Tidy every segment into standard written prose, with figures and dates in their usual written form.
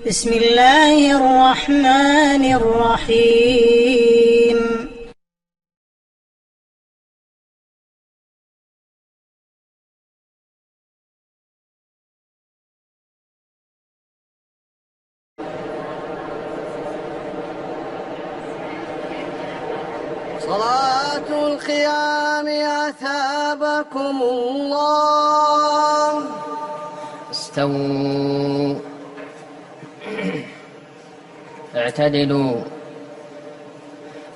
بسم الله الرحمن الرحيم. صلاة القيام أثابكم الله. استووا اعتدلوا.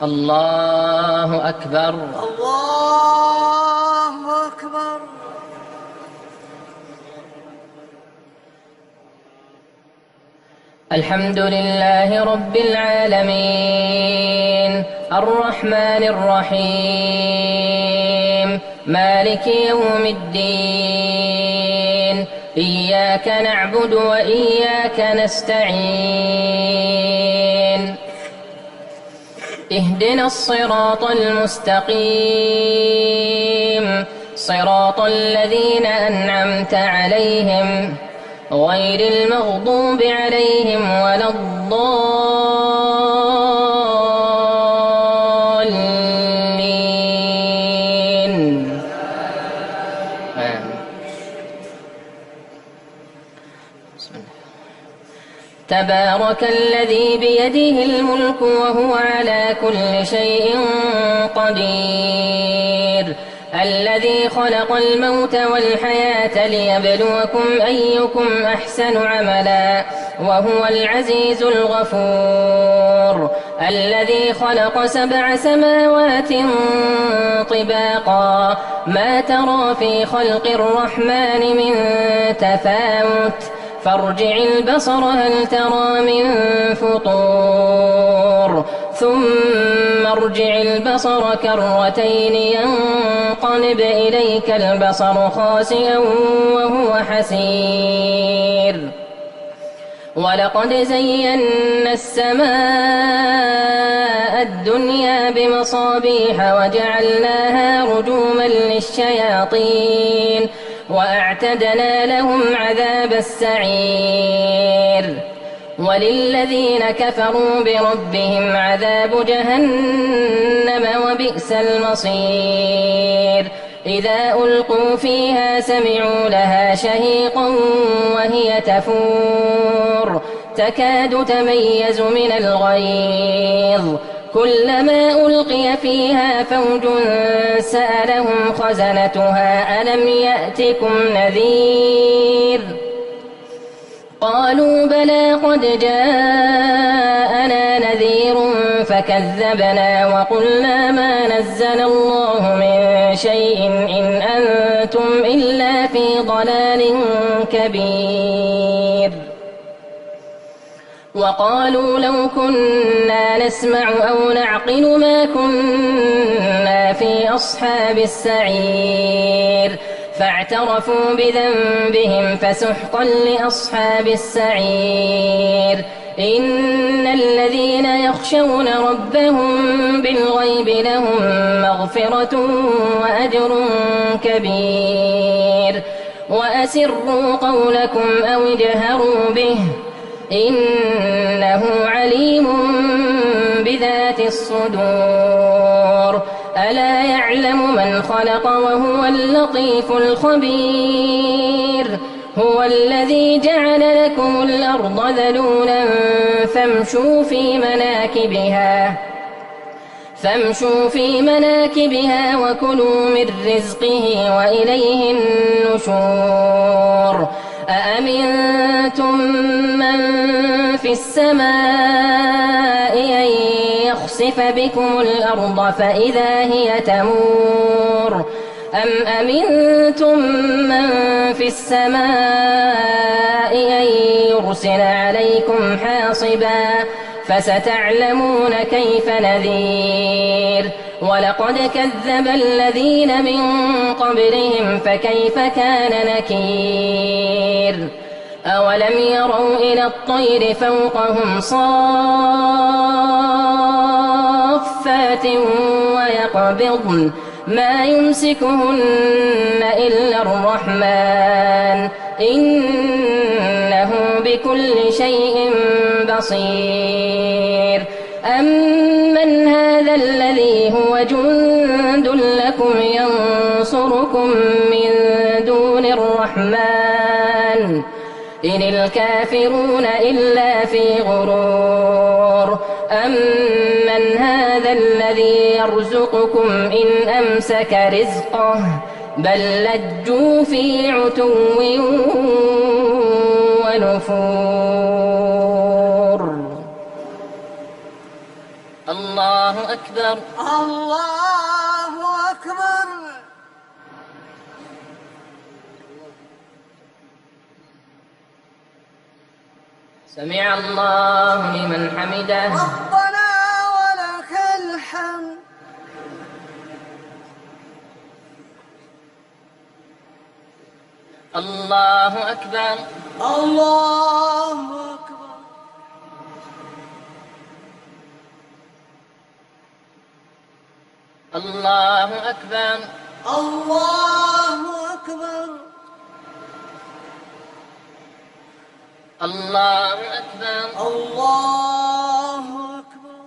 الله أكبر. الله أكبر. الحمد لله رب العالمين الرحمن الرحيم مالك يوم الدين إياك نعبد وإياك نستعين اهدنا الصراط المستقيم صراط الذين أنعمت عليهم غير المغضوب عليهم ولا الضالين. تبارك الذي بيده الملك وهو على كل شيء قدير الذي خلق الموت والحياة ليبلوكم أيكم أحسن عملا وهو العزيز الغفور الذي خلق 7 سماوات طباقا ما ترى في خلق الرحمن من تفاوت فارجع البصر هل ترى من فطور ثم ارجع البصر كرتين ينقلب إليك البصر خاسئا وهو حسير ولقد زينا السماء الدنيا بمصابيح وجعلناها رجوما للشياطين وأعتدنا لهم عذاب السعير وللذين كفروا بربهم عذاب جهنم وبئس المصير إذا ألقوا فيها سمعوا لها شهيقا وهي تفور تكاد تميز من الغيظ كلما ألقي فيها فوج سألهم خزنتها ألم يأتكم نذير قالوا بلى قد جاءنا نذير فكذبنا وقلنا ما نزل الله من شيء إن أنتم إلا في ضلال كبير وقالوا لو كنا نسمع أو نعقل ما كنا في أصحاب السعير فاعترفوا بذنبهم فسحقا لأصحاب السعير إن الذين يخشون ربهم بالغيب لهم مغفرة وأجر كبير وأسروا قولكم أو اجهروا به إنه عليم بذات الصدور ألا يعلم من خلق وهو اللطيف الخبير هو الذي جعل لكم الأرض ذلولا فامشوا في مناكبها وكلوا من رزقه وإليه النشور أأمنتم من في السماء أن يخسف بكم الأرض فإذا هي تمور أم أمنتم من في السماء أن يرسل عليكم حاصبا فستعلمون كيف نذير ولقد كذب الذين من قبلهم فكيف كان نكير أولم يروا إلى الطير فوقهم صافات ويقبضن ما يمسكهن إلا الرحمن إنه بكل شيء بصير. أمن هذا الذي هو جند لكم ينصركم من دون الرحمن إن الكافرون إلا في غرور. أمن هذا الذي يرزقكم إن أمسك رزقه بل لجوا في عتو ونفور. الله أكبر. الله أكبر. سمع الله لمن حمده. ربنا ولك الحمد. الله أكبر. الله أكبر. الله أكبر. الله أكبر. الله أكبر. الله أكبر.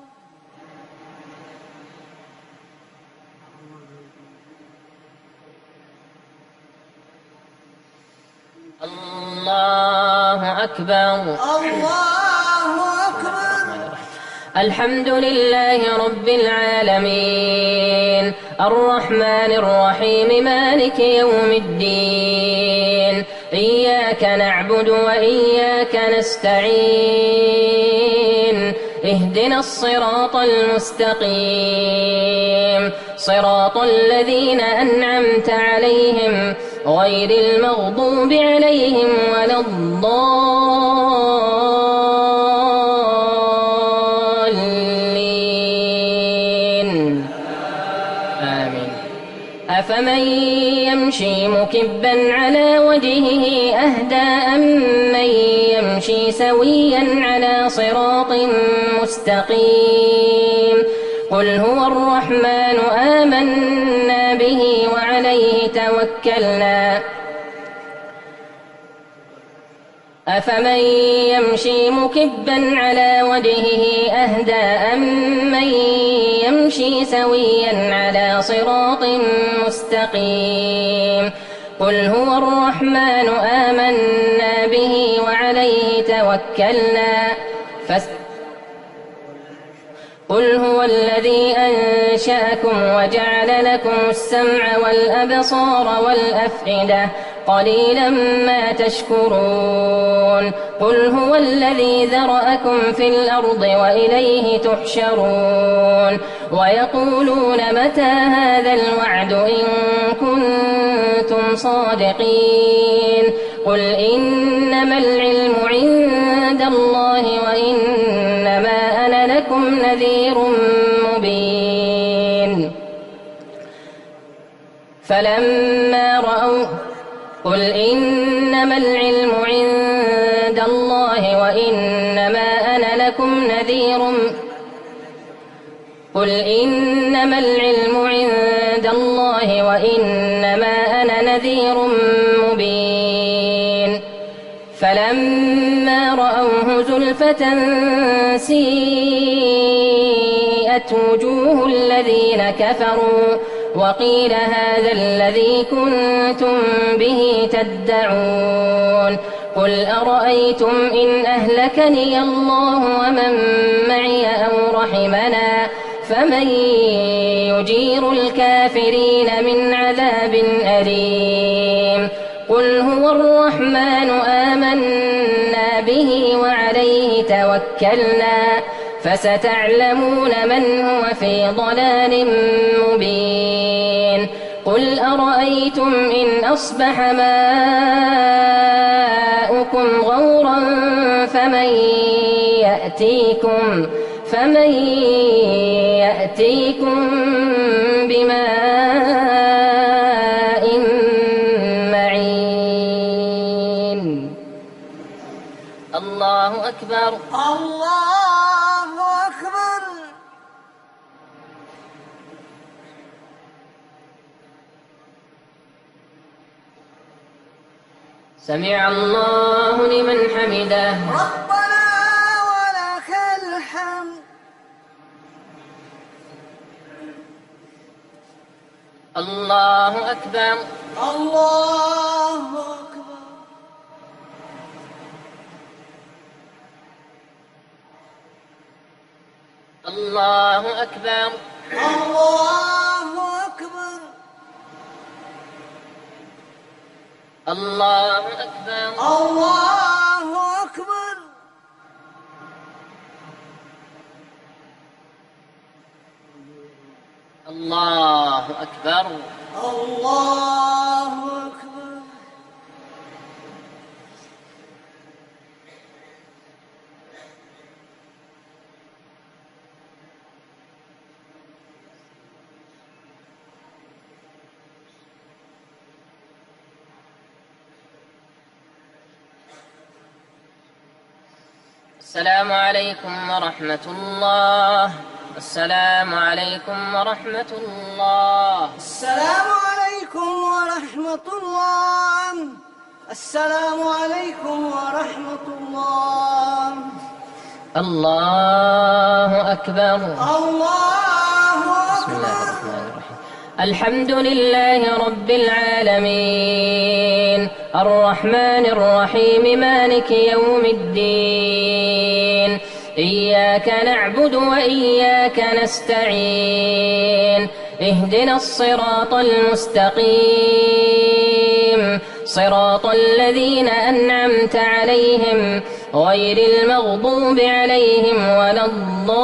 الله أكبر. الله أكبر. الحمد لله رب العالمين الرحمن الرحيم مالك يوم الدين إياك نعبد وإياك نستعين اهدنا الصراط المستقيم صراط الذين أنعمت عليهم غير المغضوب عليهم ولا الضالين آمين. أفمن يمشي مكبا على وجهه أهدى أمن يمشي سويا على صراط مستقيم قل هو الرحمن آمنا به وعليه توكلنا أفمن يمشي مكبا على وجهه أهدى أمن يمشي سويا على صراط مستقيم قل هو الرحمن آمنا به وعليه توكلنا قل هو الذي أنشأكم وجعل لكم السمع والأبصار والأفئدة قليلا ما تشكرون قل هو الذي ذرأكم في الأرض وإليه تحشرون ويقولون متى هذا الوعد إن كنتم صادقين قل إنما العلم عند الله وإنما أنا لكم نذير مبين فلما رأوا قل إنما العلم عند الله وإنما أنا لكم نذير قل إنما العلم عند الله وإنما أنا نذير مبين فلما رأوه زلفة سيئت وجوه الذين كفروا وقيل هذا الذي كنتم به تدعون قل أرأيتم إن أهلكني الله ومن معي أو رحمنا فمن يجير الكافرين من عذاب أليم قل هو الرحمن آمنا به وعليه توكلنا فستعلمون من هو في ضلال مبين قل أرأيتم إن أصبح ماؤكم غورا فمن يأتيكم بماء معين. الله أكبر. الله أكبر. سمع الله لمن حمده. ربنا ولك الحمد. الله أكبر. الله أكبر. الله أكبر. الله أكبر. الله أكبر. الله أكبر. الله أكبر. الله أكبر. السلام عليكم ورحمة الله. السلام عليكم ورحمة الله. السلام عليكم ورحمة الله. السلام عليكم ورحمة الله. الله أكبر. الله بسم الله أكبر. الرحمن الرحيم. الحمد لله رب العالمين الرحمن الرحيم مالك يوم الدين إياك نعبد وإياك نستعين اهدنا الصراط المستقيم صراط الذين أنعمت عليهم غير المغضوب عليهم ولا الضالين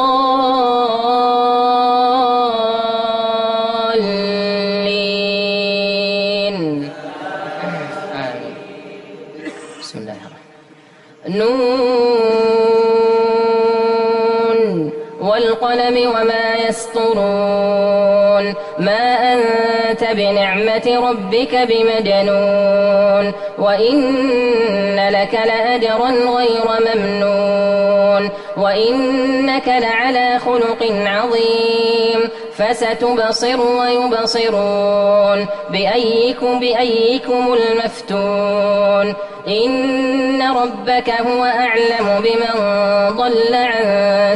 آمين. بسم الله الرحمن الرحيم. نون والقلم وما يسطرون ما أنت بنعمة ربك بمجنون وإن لك لأجرا غير ممنون وإنك لعلى خلق عظيم فستبصر ويبصرون بأيكم المفتون إن ربك هو أعلم بمن ضل عن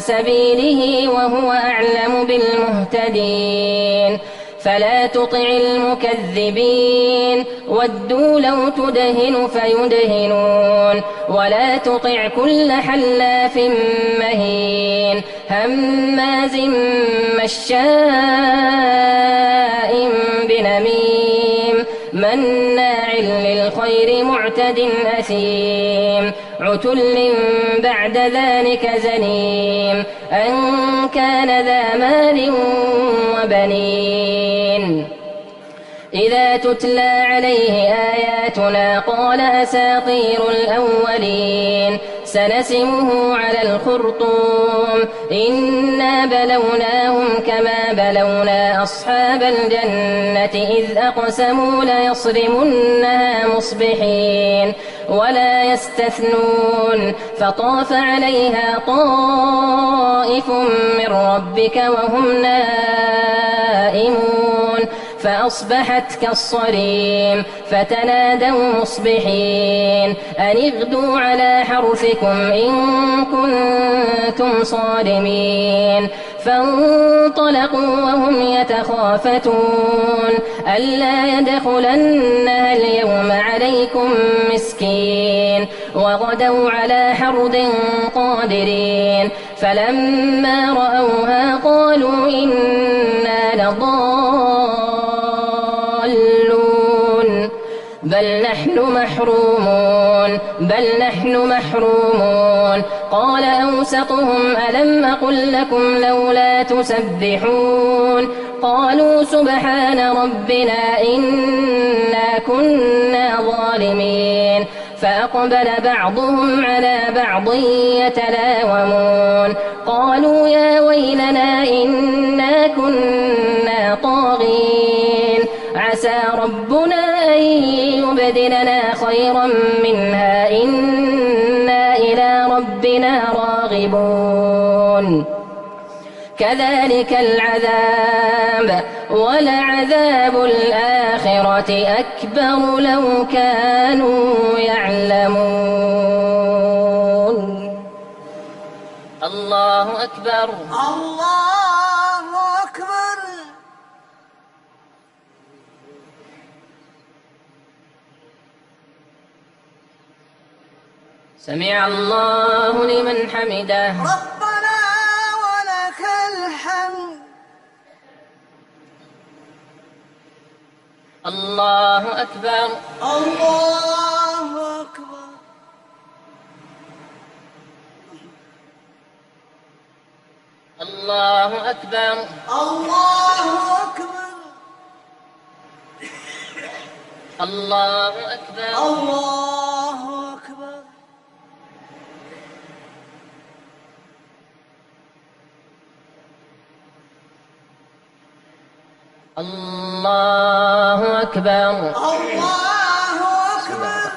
سبيله وهو أعلم بالمهتدين فلا تطع المكذبين ودوا لو تدهن فيدهنون ولا تطع كل حلاف مهين هماز مشاء بنميم مناع للخير معتد أثيم عتل بعد ذلك زنيم أن كان ذا مال وبنين إذا تتلى عليه آياتنا قال أساطير الأولين سنسمه على الخرطوم إنا بلوناهم كما بلونا أصحاب الجنة إذ أقسموا ليصرمنها مصبحين ولا يستثنون فطاف عليها طائف من ربك وهم نائمون فأصبحت كالصريم فتنادوا مصبحين أن اغدوا على حرثكم إن كنتم صارمين فانطلقوا وهم يتخافتون ألا يدخلنها اليوم عليكم مسكين وغدوا على حرد قادرين فلما رأوها قالوا إنا لضالون بل نحن محرومون قال أوسطهم ألم أقل لكم لولا تسبحون قالوا سبحان ربنا إنا كنا ظالمين فأقبل بعضهم على بعض يتلاومون قالوا يا ويلنا إنا كنا طاغين عسى ربنا أن يبدلنا خيرا منها إنا إلى ربنا راغبون كذلك العذاب ولعذاب الآخرة أكبر لو كانوا يعلمون. الله أكبر. الله أكبر. سمع الله لمن حمده. ربنا ولك الحمد. الله أكبر. الله أكبر. الله أكبر. الله أكبر. الله أكبر. الله أكبر. الله أكبر. الله أكبر.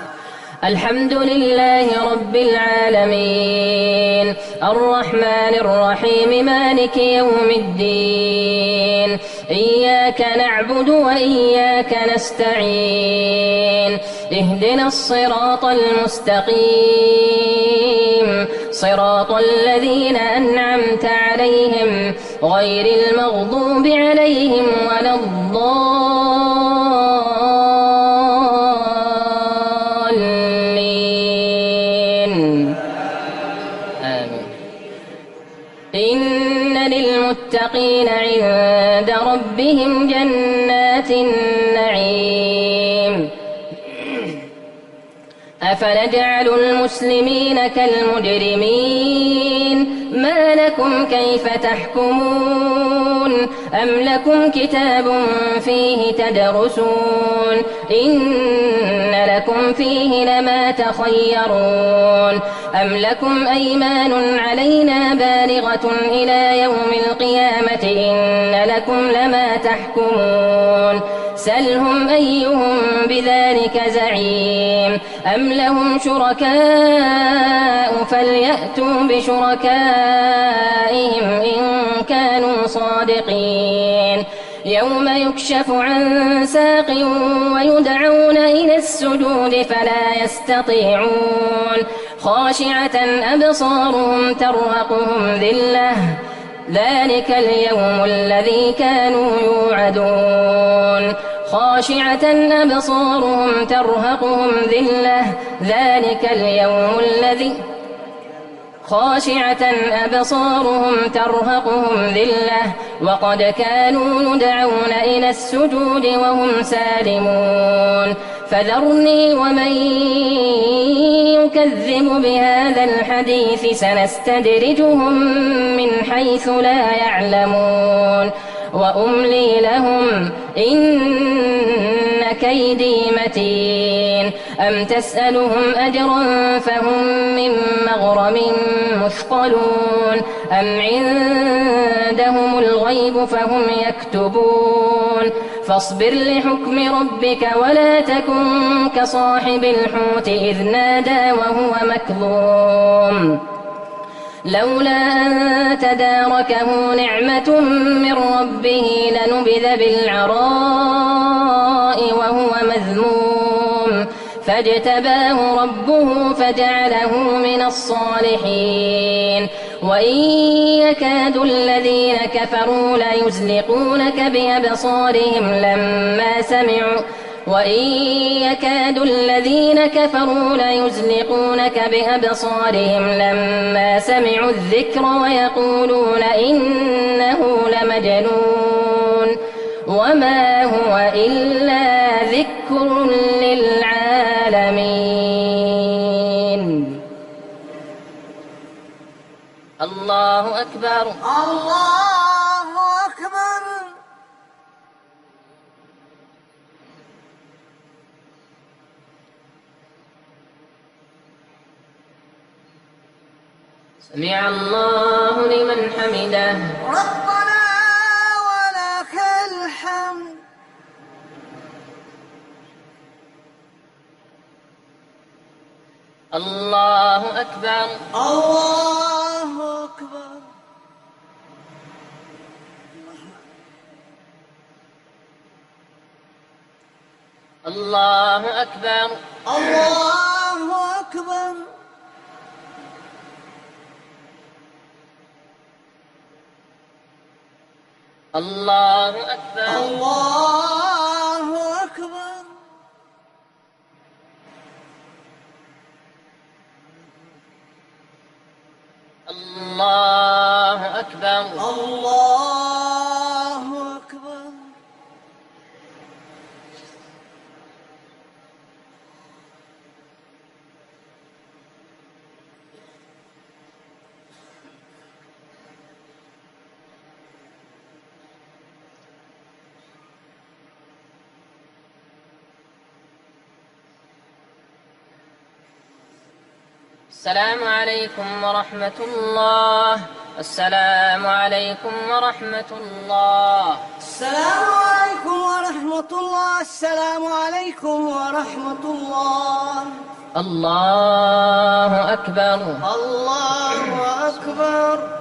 الحمد لله رب العالمين الرحمن الرحيم مالك يوم الدين إياك نعبد وإياك نستعين اهدنا الصراط المستقيم صراط الذين أنعمت عليهم غير المغضوب عليهم ولا الضالين. آمين. إن للمتقين عند ربهم جنات النعيم. أفنجعل المسلمين كالمجرمين ما لكم كيف تحكمون أم لكم كتاب فيه تدرسون إن لكم فيه لما تخيرون أم لكم أيمان علينا بالغة إلى يوم القيامة إن لكم لما تحكمون سلهم أيهم بذلك زعيم أم لهم شركاء فليأتوا بشركائهم إن كانوا صادقين يوم يكشف عن ساق ويدعون إلى السجود فلا يستطيعون خاشعة أبصارهم ترهقهم ذلة ذلك اليوم الذي كانوا يوعدون خاشعة أبصارهم ترهقهم ذلة ذلك اليوم الذي خاشعة أبصارهم ترهقهم ذلة وقد كانوا يدعون إلى السجود وهم سالمون فذرني ومن يكذب بهذا الحديث سنستدرجهم من حيث لا يعلمون وأملي لهم إن كيدي متين أم تسألهم أجرا فهم من مغرم مثقلون أم عندهم الغيب فهم يكتبون فاصبر لحكم ربك ولا تكن كصاحب الحوت إذ نادى وهو مكظوم لولا أن تداركه نعمة من ربه لنبذ بالعراء وهو مذموم فاجتباه ربه فجعله من الصالحين وإن يكاد الذين كفروا ليزلقونك بأبصارهم لما سمعوا وإن يكاد الذين كفروا ليزلقونك بأبصارهم لما سمعوا الذكر ويقولون إنه لمجنون وما هو إلا ذكر للعالمين. الله أكبر. الله أكبر. سمع الله لمن حمده. ربنا ولك الحمد. الله أكبر. الله أكبر. الله أكبر. الله أكبر. الله أكبر. الله أكبر. الله أكبر. الله أكبر. السلام عليكم ورحمة الله. السلام عليكم ورحمة الله. السلام عليكم ورحمة الله. السلام عليكم ورحمة الله. الله أكبر. الله أكبر.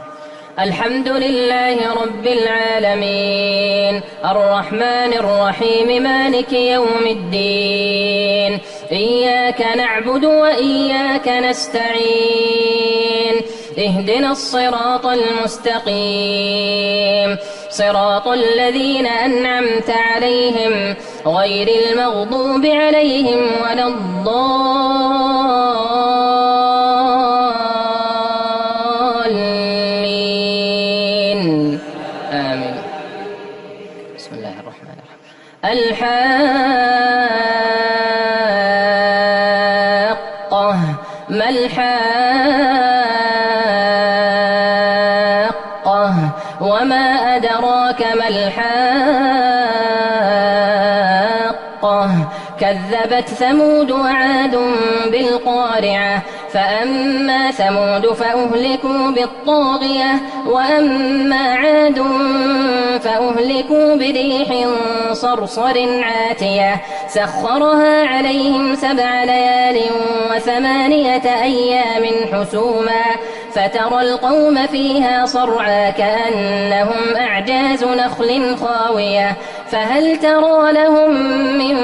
الحمد لله رب العالمين الرحمن الرحيم مالك يوم الدين إياك نعبد وإياك نستعين اهدنا الصراط المستقيم صراط الذين أنعمت عليهم غير المغضوب عليهم ولا الضالين آمين. بسم الله الرحمن الرحيم. الحاقة ما الحاقة وما أدراك ما الحاقة كذبت ثمود وعاد بالقارعة فأما ثمود فأهلكوا بالطاغية وأما عاد فأهلكوا بريح صرصر عاتية سخرها عليهم 7 ليال و8 أيام حسوما فترى القوم فيها صرعى كأنهم أعجاز نخل خاوية فهل ترى لهم من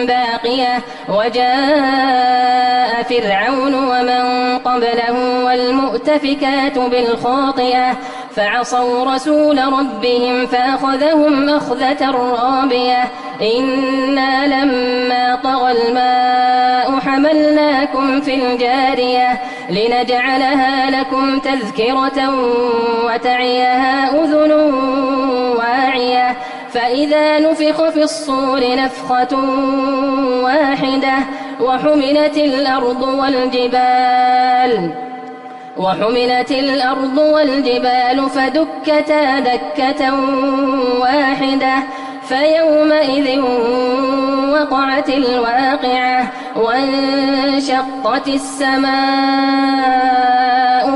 باقية وجاء فرعون ومن قبله والمؤتفكات بالخاطئة فعصوا رسول ربهم فأخذهم أخذة رابية إنا لما طغى الماء حملناكم في الجارية لنجعلها لكم تذكرة وتعيها أذن واعية فإذا نفخ في الصور نفخة واحدة وحملت الأرض والجبال فدكتا دكة واحدة فيومئذ وقعت الواقعة وانشقت السماء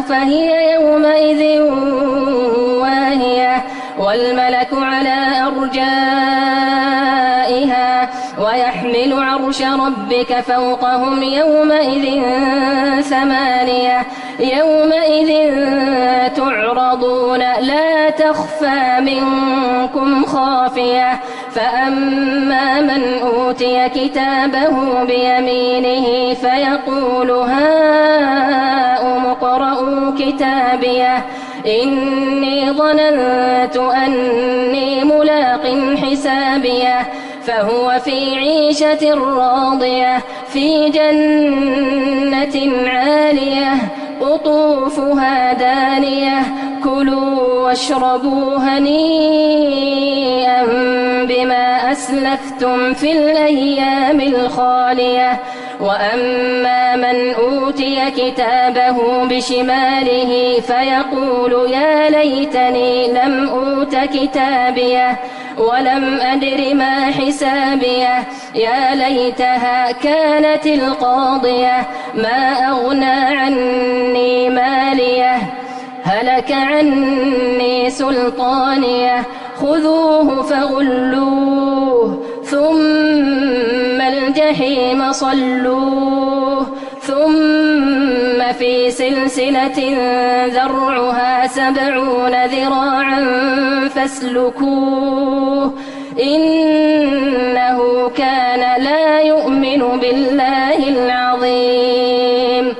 فهي يومئذ واهية والملك على أرجائها ويحمل عرش ربك فوقهم يومئذ 8 يومئذ تعرضون لا تخفى منكم خافية فأما من أوتي كتابه بيمينه فيقول هاؤم اقرءوا كتابيه إني ظننت أني ملاق حسابيه فهو في عيشة راضية في جنة عالية قطوفها دانية كلوا واشربوا هنيئا بما أسلفتم في الأيام الخالية وأما من أوتي كتابه بشماله فيقول يا ليتني لم أوت كتابيه ولم أدر ما حسابيه يا ليتها كانت القاضية ما أغنى عني ماليه هلك عني سلطانيه خذوه فغلوه ثم الجحيم صلوه ثم في سلسلة ذرعها 70 ذراعا فاسلكوه إنه كان لا يؤمن بالله العظيم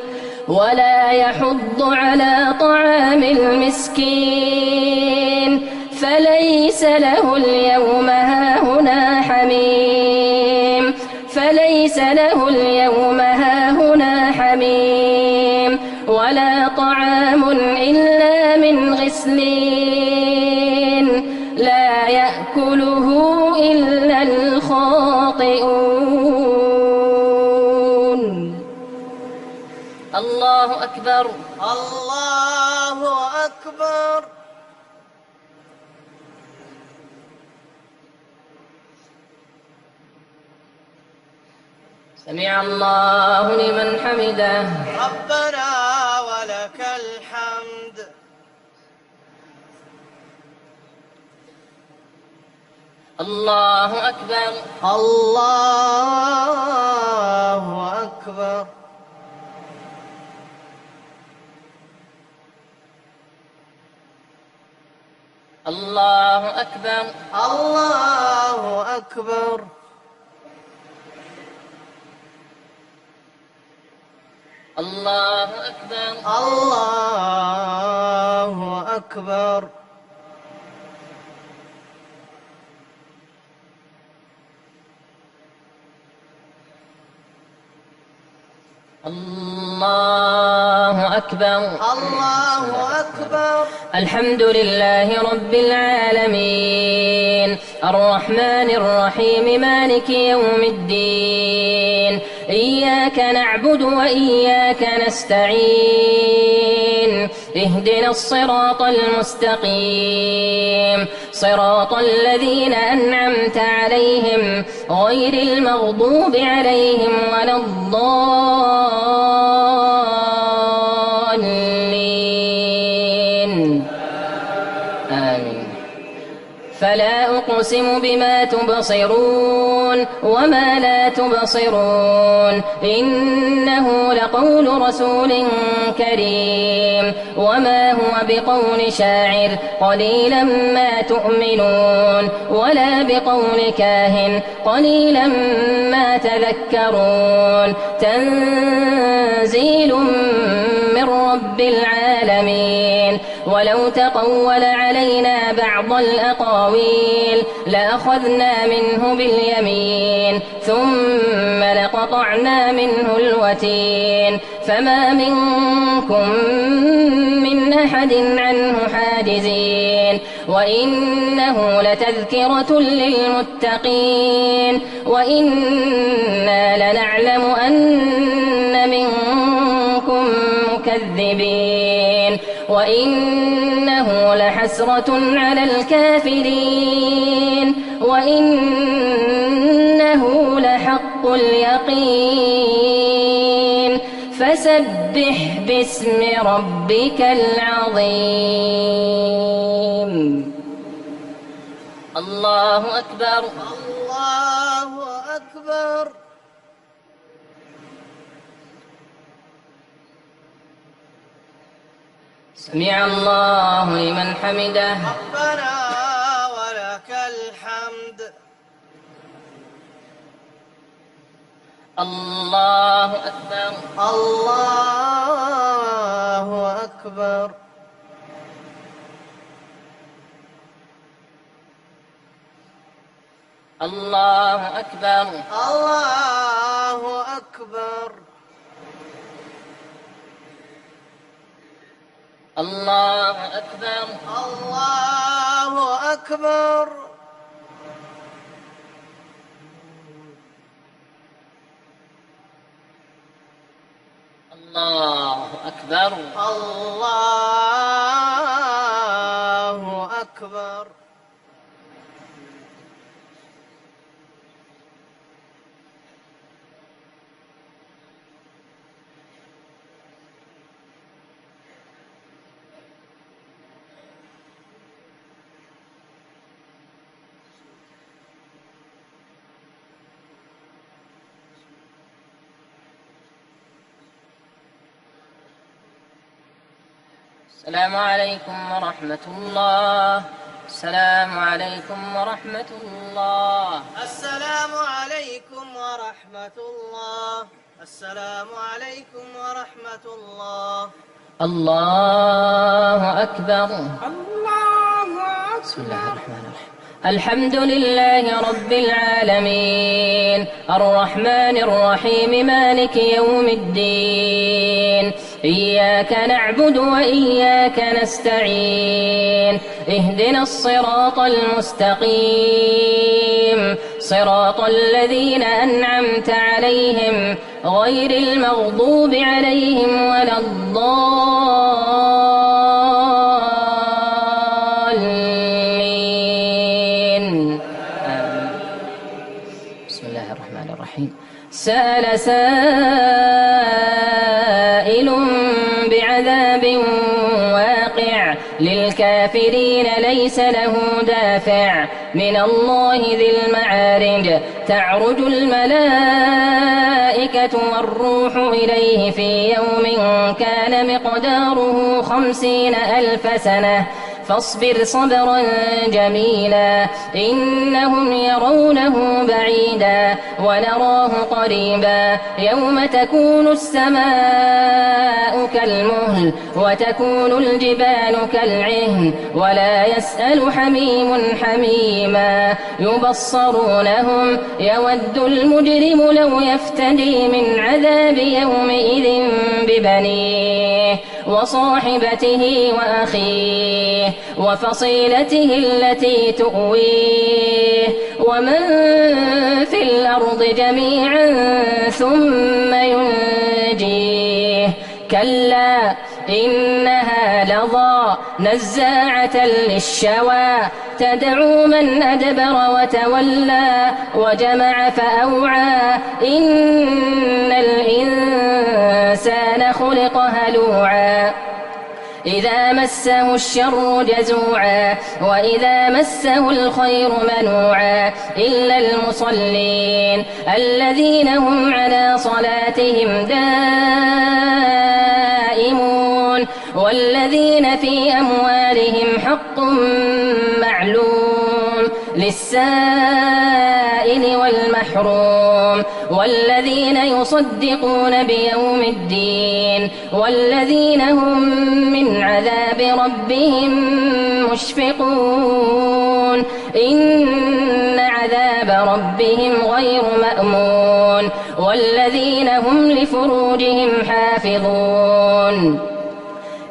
ولا يحض على طعام المسكين فليس له اليوم هاهنا حميم ولا طعام إلا من غسلين لا يأكله إلا الخاطئون. الله أكبر. الله أكبر. سمع الله لمن حمده. ربنا ولك الحمد. الله أكبر. الله أكبر. الله أكبر. الله أكبر. الله أكبر. الله أكبر. الله أكبر. الله أكبر. الحمد لله رب العالمين الرحمن الرحيم مالك يوم الدين إياك نعبد وإياك نستعين اهدنا الصراط المستقيم صراط الذين أنعمت عليهم غير المغضوب عليهم ولا الضالين آمين. فلا أقسم بما تبصرون وما لا تبصرون إنه لقول رسول كريم وما هو بقول شاعر قليلا ما تؤمنون ولا بقول كاهن قليلا ما تذكرون تنزيل من رب العالمين. ولو تقول علينا بعض الأقاويل لأخذنا منه باليمين ثم لقطعنا منه الوتين فما منكم من أحد عنه حاجزين. وإنه لتذكرة للمتقين وإنا لنعلم أن منكم مكذبين وإنه لحسرة على الكافرين وإنه لحق اليقين. فسبح باسم ربك العظيم. الله أكبر. الله أكبر. سمع الله لمن حمده. ربنا ولك الحمد. الله أكبر. الله أكبر. الله أكبر. الله أكبر. الله أكبر. الله أكبر. الله أكبر. الله أكبر. السلام عليكم ورحمة الله. السلام عليكم ورحمة الله. السلام عليكم ورحمة الله. السلام عليكم ورحمة الله. الله أكبر. بسم الله الرحمن الرحيم. الحمد لله رب العالمين الرحمن الرحيم مالك يوم الدين إياك نعبد وإياك نستعين اهدنا الصراط المستقيم صراط الذين أنعمت عليهم غير المغضوب عليهم ولا الضالين. بسم الله الرحمن الرحيم. سأل سائل بعذاب واقع للكافرين ليس له دافع من الله ذي المعارج تعرج الملائكة والروح إليه في يوم كان مقداره 50,000 سنة فاصبر صبرا جميلا إنهم يرونه بعيدا ونراه قريبا يوم تكون السماء كالمهل وتكون الجبال كالعهن ولا يسأل حميم حميما يبصرونهم يود المجرم لو يفتدي من عذاب يومئذ ببنيه وصاحبته وأخيه وفصيلته التي تؤويه ومن في الأرض جميعا ثم ينجيه كلا إنها لظى نزاعة للشوى تدعو من أدبر وتولى وجمع فأوعى إن الإنسان خلق هلوعا إذا مسه الشر جزوعا وإذا مسه الخير منوعا إلا المصلين الذين هم على صلاتهم دائمون والذين في أموالهم حق معلوم للسائل والمحروم والذين يصدقون بيوم الدين والذين هم من عذاب ربهم مشفقون إن عذاب ربهم غير مأمون والذين هم لفروجهم حافظون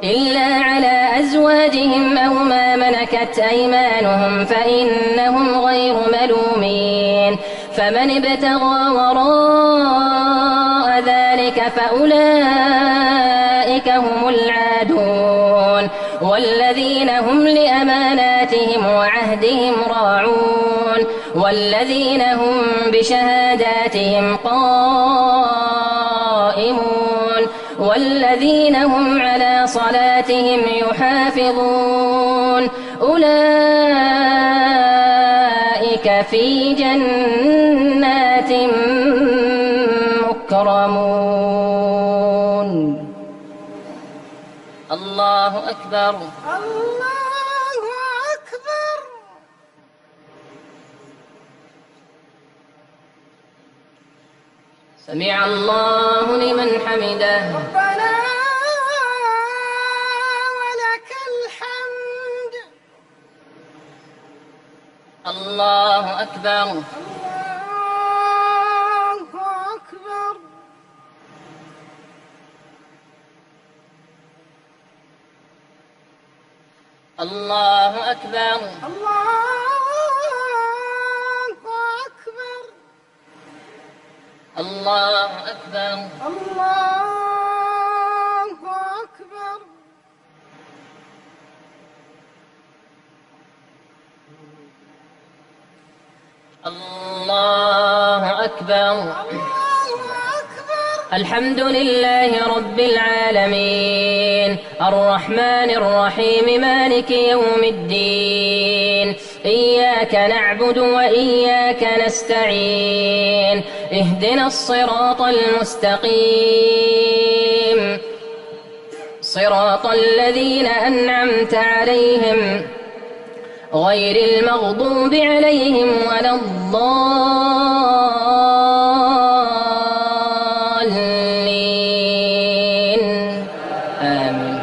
إلا على أزواجهم أو ما ملكت أيمانهم فإنهم غير ملومين فمن ابتغى وراء ذلك فأولئك هم العادون والذين هم لأماناتهم وعهدهم راعون والذين هم بشهاداتهم قائمون والذين هم على صلاتهم يحافظون أولئك في جنات مكرمون. الله أكبر. الله أكبر. سمع الله لمن حمده. ربنا ولك الحمد. الله أكبر. الله أكبر. الله أكبر. الله الله أكبر. أكبر. الله أكبر. الله أكبر. الله أكبر. الحمد لله رب العالمين الرحمن الرحيم مالك يوم الدين إياك نعبد وإياك نستعين اهدنا الصراط المستقيم صراط الذين أنعمت عليهم غير المغضوب عليهم ولا الضالين آمين.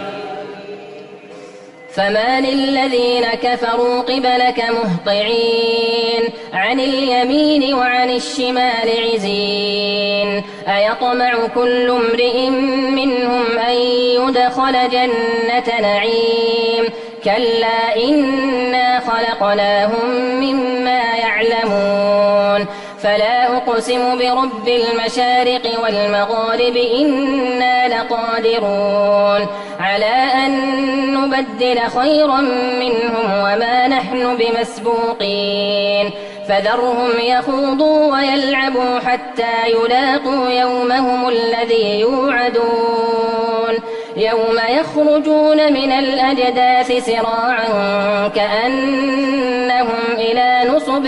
فما للذين كفروا قبلك مهطعين عن اليمين وعن الشمال عزين أيطمع كل امرئ منهم أن يدخل جنة نعيم كلا إنا خلقناهم مما يعلمون فلا أقسم برب المشارق والمغارب إنا لقادرون على أن نبدل خيرا منهم وما نحن بمسبوقين فذرهم يخوضوا ويلعبوا حتى يلاقوا يومهم الذي يوعدون يوم يخرجون من الأجداث سراعا كأنهم إلى نصب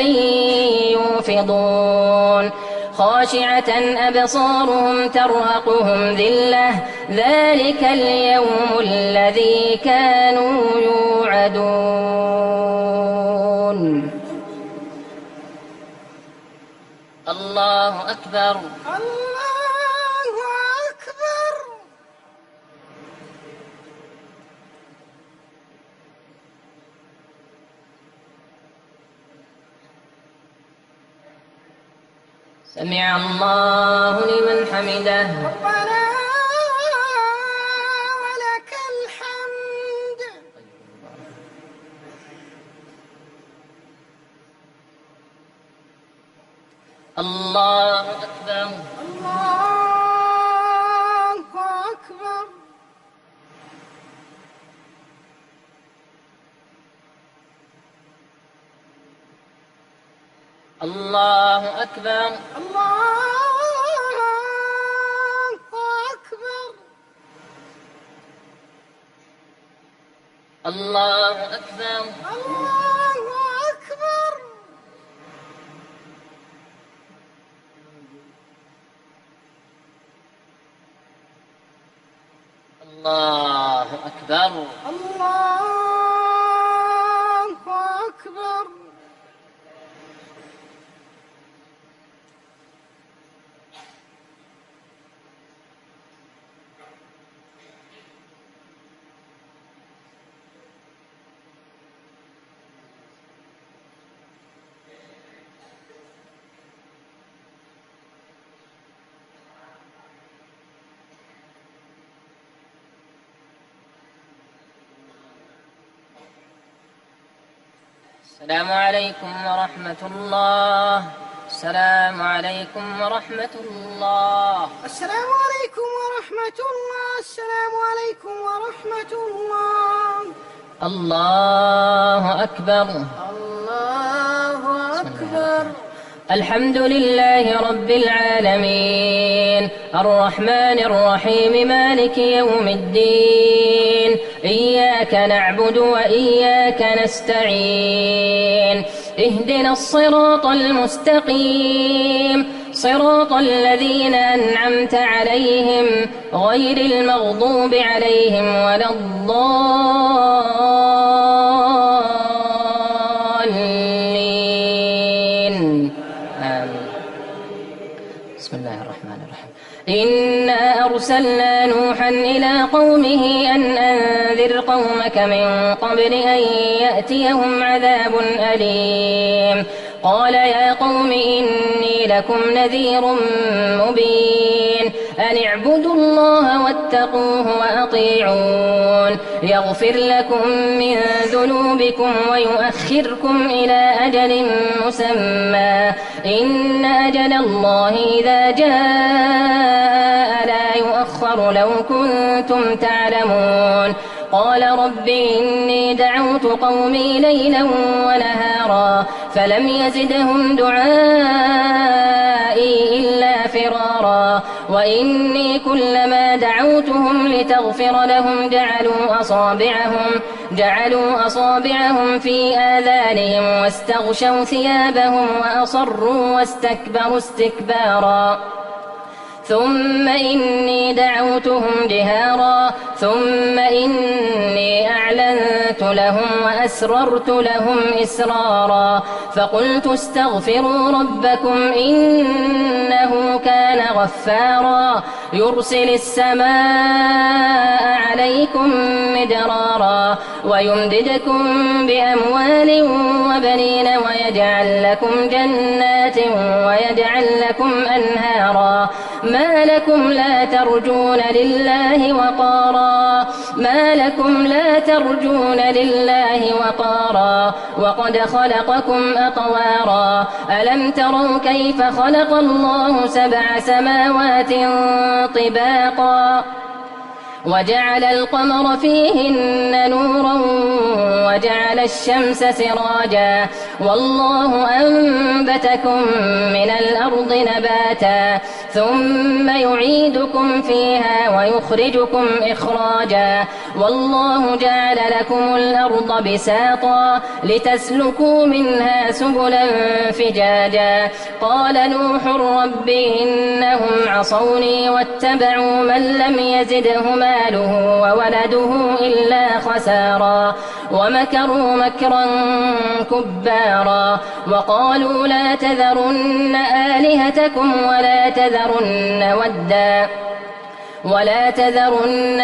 يوفضون خاشعة أبصارهم ترهقهم ذلة ذلك اليوم الذي كانوا يوعدون. الله أكبر. الله أكبر. سمع الله لمن حمده. ربنا ولك الحمد. الله أكبر. الله أكبر. الله أكبر. الله أكبر. الله أكبر. الله أكبر. الله أكبر. الله أكبر. السلام عليكم ورحمة الله. السلام عليكم ورحمة الله. السلام عليكم ورحمة الله. السلام عليكم ورحمة الله. الله أكبر. الله أكبر. الحمد لله رب العالمين الرحمن الرحيم مالك يوم الدين إياك نعبد وإياك نستعين اهدنا الصراط المستقيم صراط الذين أنعمت عليهم غير المغضوب عليهم ولا الضالين آمين. بسم الله الرحمن الرحيم. إنا أرسلنا نوحا إلى قومه أن أنذر قومك من قبل أن يأتيهم عذاب أليم قال يا قوم إني لكم نذير مبين أن اعبدوا الله واتقوه وأطيعون يغفر لكم من ذنوبكم ويؤخركم إلى أجل مسمى إن أجل الله إذا جاء لا يؤخر لو كنتم تعلمون قال رب إني دعوت قومي ليلا ونهارا فلم يزدهم دعائي إلا فرارا وإني كلما دعوتهم لتغفر لهم جعلوا أصابعهم في آذانهم واستغشوا ثيابهم وأصروا واستكبروا استكبارا ثم إني دعوتهم جهارا ثم إني أعلنت أعلنت لهم وأسررت لهم إسرارا فقلت استغفروا ربكم إنه كان غفارا يرسل السماء عليكم مدرارا ويمددكم بأموال وبنين ويجعل لكم جنات ويجعل لكم أنهارا ما لكم لا ترجون لله وقارا وقد خلقكم أطوارا ألم تروا كيف خلق الله 7 سماوات طباقا وجعل القمر فيهن نورا وجعل الشمس سراجا والله أنبتكم من الأرض نباتا ثم يعيدكم فيها ويخرجكم إخراجا والله جعل لكم الأرض بساطا لتسلكوا منها سبلا فجاجا قال نوح رب إنهم عصوني واتبعوا من لم يزده ماله وولده إلا خسارا ومكروا مكرا كبارا وقالوا لا تذرن آلهتكم ولا تذرن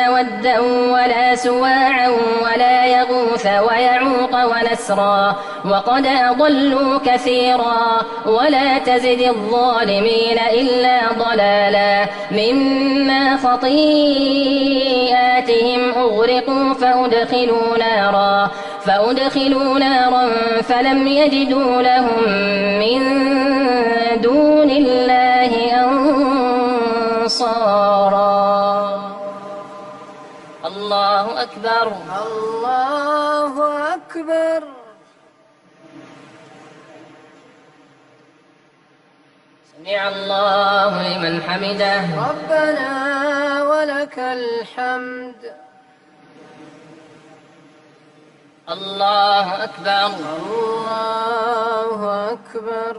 ودا ولا سواعا ولا يغوث ويعوق ونسرا وقد أضلوا كثيرا ولا تزد الظالمين إلا ضلالا مما خطيئاتهم أغرقوا فأدخلوا نارا فلم يجدوا لهم من دون الله أنصارا الله أكبر الله أكبر. سمع الله لمن حمده ربنا ولك الحمد. الله أكبر الله أكبر.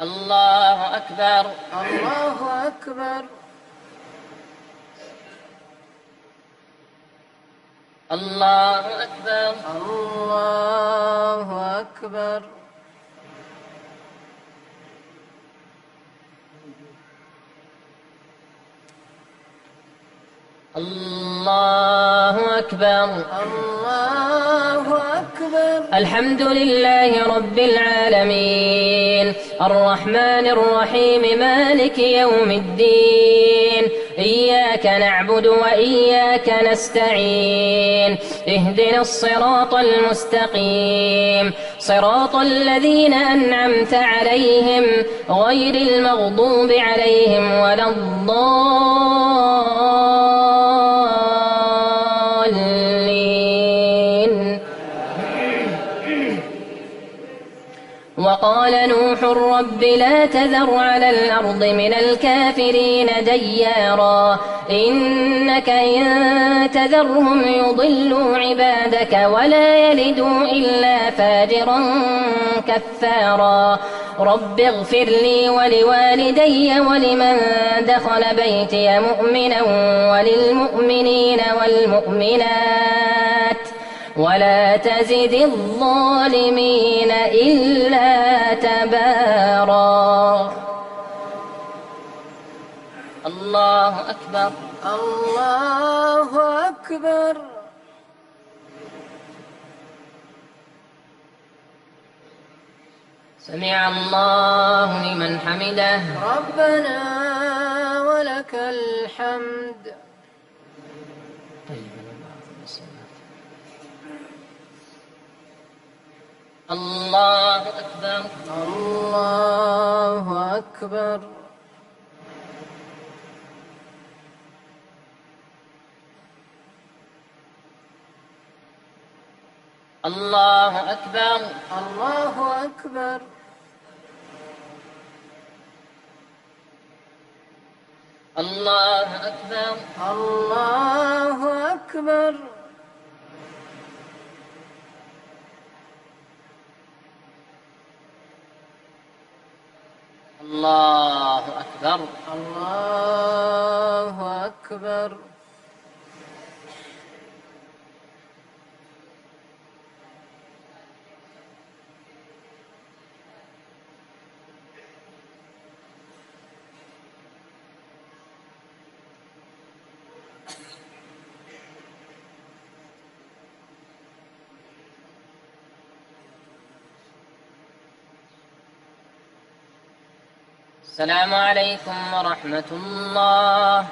الله أكبر الله أكبر. الله أكبر الله أكبر. الله أكبر الله أكبر. الحمد لله رب العالمين الرحمن الرحيم مالك يوم الدين إياك نعبد وإياك نستعين اهدنا الصراط المستقيم صراط الذين أنعمت عليهم غير المغضوب عليهم ولا الضالين. وقال نوح رب لا تذر على الأرض من الكافرين ديارا إنك إن تذرهم يضلوا عبادك ولا يلدوا إلا فاجرا كفارا رب اغفر لي ولوالدي ولمن دخل بيتي مؤمنا وللمؤمنين والمؤمنات ولا تزد الظالمين إلا تبارا. الله أكبر الله أكبر. سمع الله لمن حمده ربنا ولك الحمد. الله أكبر الله أكبر. الله أكبر الله أكبر. الله أكبر الله أكبر. الله أكبر الله أكبر. السلام عليكم ورحمة الله.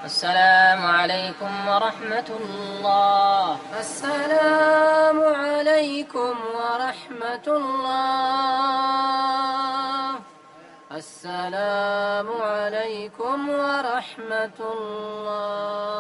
السلام عليكم ورحمة الله. السلام عليكم ورحمة الله. السلام عليكم ورحمة الله.